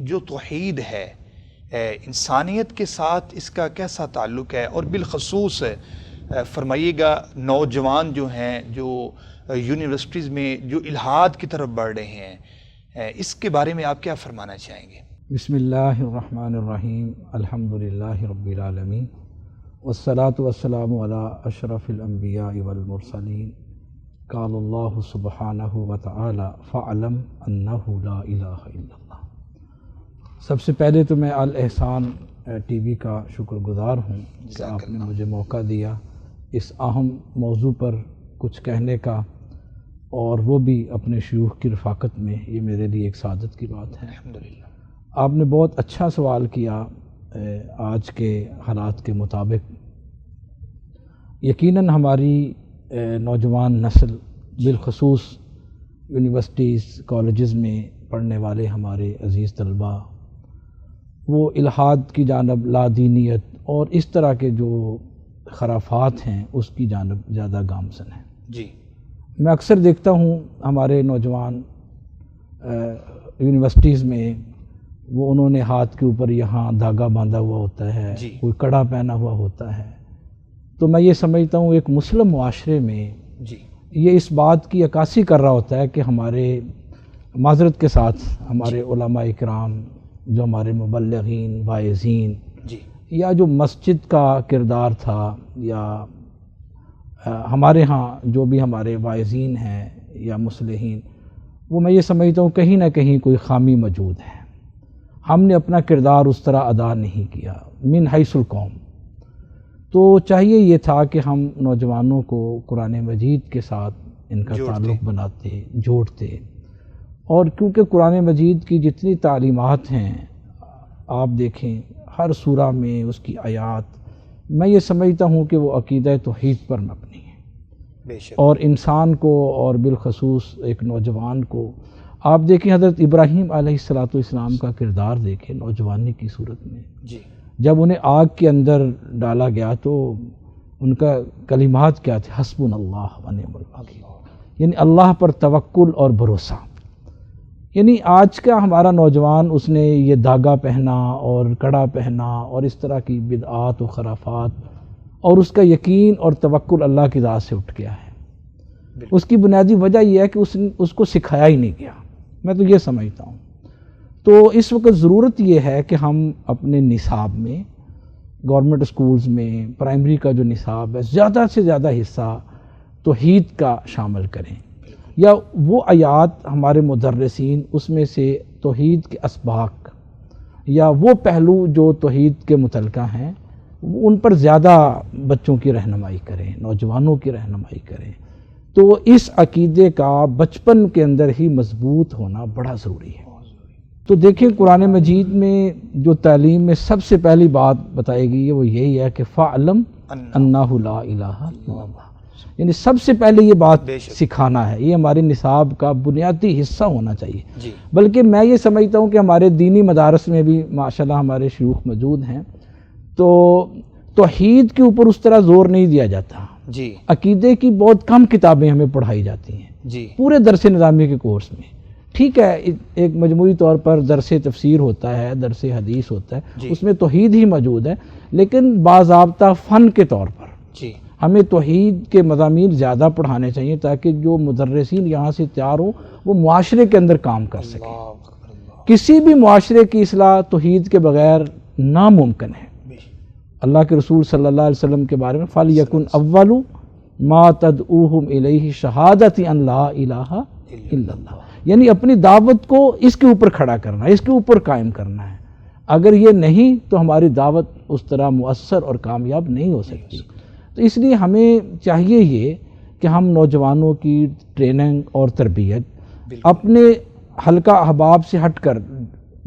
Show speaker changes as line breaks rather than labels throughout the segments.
جو توحید ہے انسانیت کے ساتھ اس کا کیسا تعلق ہے، اور بالخصوص فرمائیے گا نوجوان جو ہیں جو یونیورسٹیز میں جو الحاد کی طرف بڑھ رہے ہیں، اس کے بارے میں آپ کیا فرمانا چاہیں گے؟
بسم اللہ الرحمن الرحیم، الحمدللہ رب العالمین، والصلاة والسلام علی اشرف الانبیاء والمرسلین، قال اللہ سبحانہ وتعالی فاعلم انہ لا الہ الا اللہ۔ سب سے پہلے تو میں الاحسان ٹی وی کا شکر گزار ہوں کہ آپ نے مجھے موقع دیا اس اہم موضوع پر کچھ کہنے کا، اور وہ بھی اپنے شیوخ کی رفاقت میں، یہ میرے لیے ایک سعادت کی بات ہے۔
الحمدللہ۔
آپ نے بہت اچھا سوال کیا آج کے حالات کے مطابق۔ یقیناً ہماری نوجوان نسل، بالخصوص یونیورسٹیز کالجز میں پڑھنے والے ہمارے عزیز طلباء، وہ الحاد کی جانب، لادینیت اور اس طرح کے جو خرافات ہیں اس کی جانب زیادہ گامزن ہیں۔
جی،
میں اکثر دیکھتا ہوں ہمارے نوجوان یونیورسٹیز میں، وہ انہوں نے ہاتھ کے اوپر یہاں دھاگا باندھا ہوا ہوتا ہے،
جی،
کوئی کڑا پہنا ہوا ہوتا ہے۔ تو میں یہ سمجھتا ہوں ایک مسلم معاشرے میں
جی،
یہ اس بات کی عکاسی کر رہا ہوتا ہے کہ ہمارے، معذرت کے ساتھ، ہمارے علماء اکرام، جو ہمارے مبلغین، واعظین،
جی،
یا جو مسجد کا کردار تھا، یا ہمارے ہاں جو بھی ہمارے واعظین ہیں یا مصلحین، وہ میں یہ سمجھتا ہوں کہیں نہ کہیں کوئی خامی موجود ہے۔ ہم نے اپنا کردار اس طرح ادا نہیں کیا من حیث القوم۔ تو چاہیے یہ تھا کہ ہم نوجوانوں کو قرآن مجید کے ساتھ ان کا تعلق بناتے، جوڑتے، اور کیونکہ قرآن مجید کی جتنی تعلیمات ہیں آپ دیکھیں ہر سورہ میں اس کی آیات، میں یہ سمجھتا ہوں کہ وہ عقیدہ توحید پر مبنی ہے۔
بے شک۔
اور انسان کو، اور بالخصوص ایک نوجوان کو، آپ دیکھیں حضرت ابراہیم علیہ السلام کا کردار دیکھیں نوجوانی کی صورت میں۔
جی،
جب انہیں آگ کے اندر ڈالا گیا تو ان کا کلمات کیا تھے؟ حسبنا اللہ ونعم الوکیل، یعنی اللہ پر توکل اور بھروسہ۔ یعنی آج کا ہمارا نوجوان، اس نے یہ دھاگا پہنا اور کڑا پہنا اور اس طرح کی بدعات و خرافات، اور اس کا یقین اور توکل اللہ کی ذات سے اٹھ گیا ہے۔ اس کی بنیادی وجہ یہ ہے کہ اس کو سکھایا ہی نہیں گیا، میں تو یہ سمجھتا ہوں۔ تو اس وقت ضرورت یہ ہے کہ ہم اپنے نصاب میں، گورنمنٹ اسکولز میں پرائمری کا جو نصاب ہے، زیادہ سے زیادہ حصہ توحید کا شامل کریں، یا وہ آیات ہمارے مدرسین اس میں سے توحید کے اسباق یا وہ پہلو جو توحید کے متعلقہ ہیں ان پر زیادہ بچوں کی رہنمائی کریں، نوجوانوں کی رہنمائی کریں۔ تو اس عقیدے کا بچپن کے اندر ہی مضبوط ہونا بڑا ضروری ہے۔ تو دیکھیں قرآن مجید میں جو تعلیم میں سب سے پہلی بات بتائی گئی ہے وہ یہی ہے کہ فَاعْلَمْ أَنَّهُ لَا إِلَٰهَ إِلَّا اللَّهُ، یعنی سب سے پہلے یہ بات سکھانا ہے، یہ ہمارے نصاب کا بنیادی حصہ ہونا چاہیے۔ بلکہ میں یہ سمجھتا ہوں کہ ہمارے دینی مدارس میں بھی ماشاءاللہ ہمارے شیوخ موجود ہیں، تو توحید کے اوپر اس طرح زور نہیں دیا جاتا۔
جی،
عقیدے کی بہت کم کتابیں ہمیں پڑھائی جاتی ہیں
جی،
پورے درس نظامی کے کورس میں۔ ٹھیک ہے، ایک مجموعی طور پر درس تفسیر ہوتا ہے، درس حدیث ہوتا ہے، اس میں توحید ہی موجود ہے، لیکن باضابطہ فن کے طور پر
جی،
ہمیں توحید کے مضامین زیادہ پڑھانے چاہیے تاکہ جو مدرسین یہاں سے تیار ہوں وہ معاشرے کے اندر کام کر سکیں۔ کسی بھی معاشرے کی اصلاح توحید کے بغیر ناممکن ہے۔ اللہ کے رسول صلی اللہ علیہ وسلم کے بارے میں فَلْيَكُنْ أَوَّلُ مَا تَدْعُوهُمْ إِلَيْهِ شَهَادَةِ أَنْ لَا إِلَٰهَ إِلَّا اللَّهُ، یعنی اپنی دعوت کو اس کے اوپر کھڑا کرنا ہے، اس کے اوپر قائم کرنا ہے۔ اگر یہ نہیں تو ہماری دعوت اس طرح مؤثر اور کامیاب نہیں ہو سکتی۔ تو اس لیے ہمیں چاہیے یہ کہ ہم نوجوانوں کی ٹریننگ اور تربیت اپنے حلقہ احباب سے ہٹ کر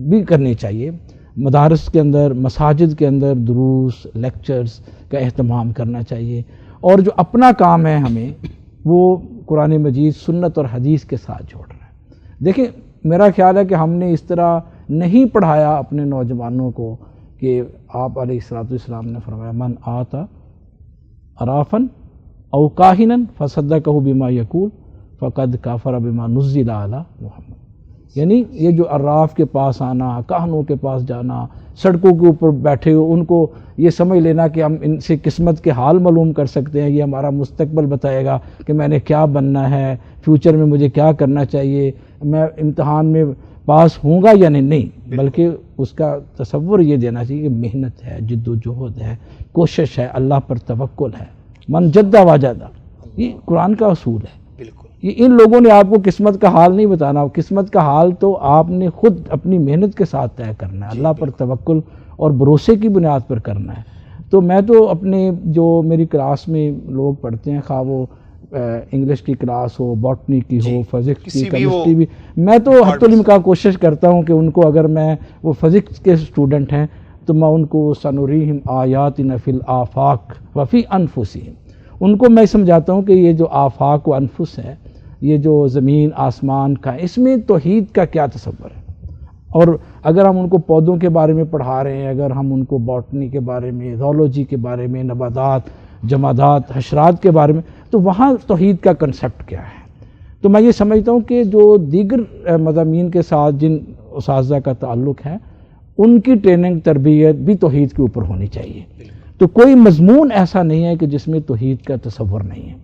بھی کرنی چاہیے۔ مدارس کے اندر، مساجد کے اندر دروس، لیکچرز کا اہتمام کرنا چاہیے، اور جو اپنا کام ہے ہمیں وہ قرآن مجید، سنت اور حدیث کے ساتھ جوڑ رہا ہے۔ دیکھیں میرا خیال ہے کہ ہم نے اس طرح نہیں پڑھایا اپنے نوجوانوں کو کہ آپ علیہ السلام نے فرمایا من آتا عرافن او کاہنن فصدقہ بما یقول فقد کفر بما نزل علی محمد، یعنی یہ جو عراف کے پاس آنا، کہنوں کے پاس جانا، سڑکوں کے اوپر بیٹھے ہو ان کو یہ سمجھ لینا کہ ہم ان سے قسمت کے حال معلوم کر سکتے ہیں، یہ ہمارا مستقبل بتائے گا کہ میں نے کیا بننا ہے، فیوچر میں مجھے کیا کرنا چاہیے، میں امتحان میں پاس ہوں گا یا نہیں، بلکہ اس کا تصور یہ دینا چاہیے کہ محنت ہے، جد و جہد ہے، کوشش ہے، اللہ پر توکل ہے، من جدہ واجدہ، یہ قرآن کا اصول ہے۔
بالکل
یہ ان لوگوں نے آپ کو قسمت کا حال نہیں بتانا، قسمت کا حال تو آپ نے خود اپنی محنت کے ساتھ طے کرنا ہے، اللہ پر توکل اور بھروسے کی بنیاد پر کرنا ہے۔ تو میں تو اپنے جو میری کلاس میں لوگ پڑھتے ہیں، خواہ وہ انگلش کی کلاس ہو، باٹنی کی ہو، فزکس کی، کیمسٹری بھی، میں تو حتی الامکان کوشش کرتا ہوں کہ ان کو، اگر میں وہ فزکس کے اسٹوڈنٹ ہیں تو میں ان کو سنوریہم آیاتنا فی الآفاق وفی انفسہم، ان کو میں سمجھاتا ہوں کہ یہ جو آفاق و انفس ہے، یہ جو زمین آسمان کا، اس میں توحید کا کیا تصور ہے۔ اور اگر ہم ان کو پودوں کے بارے میں پڑھا رہے ہیں، اگر ہم ان کو باٹنی کے بارے میں، زولوجی کے بارے میں، نباتات، جمادات، حشرات کے بارے میں، تو وہاں توحید کا کنسیپٹ کیا ہے۔ تو میں یہ سمجھتا ہوں کہ جو دیگر مضامین کے ساتھ جن اساتذہ کا تعلق ہے، ان کی ٹریننگ تربیت بھی توحید کے اوپر ہونی چاہیے۔ تو کوئی مضمون ایسا نہیں ہے کہ جس میں توحید کا تصور نہیں ہے۔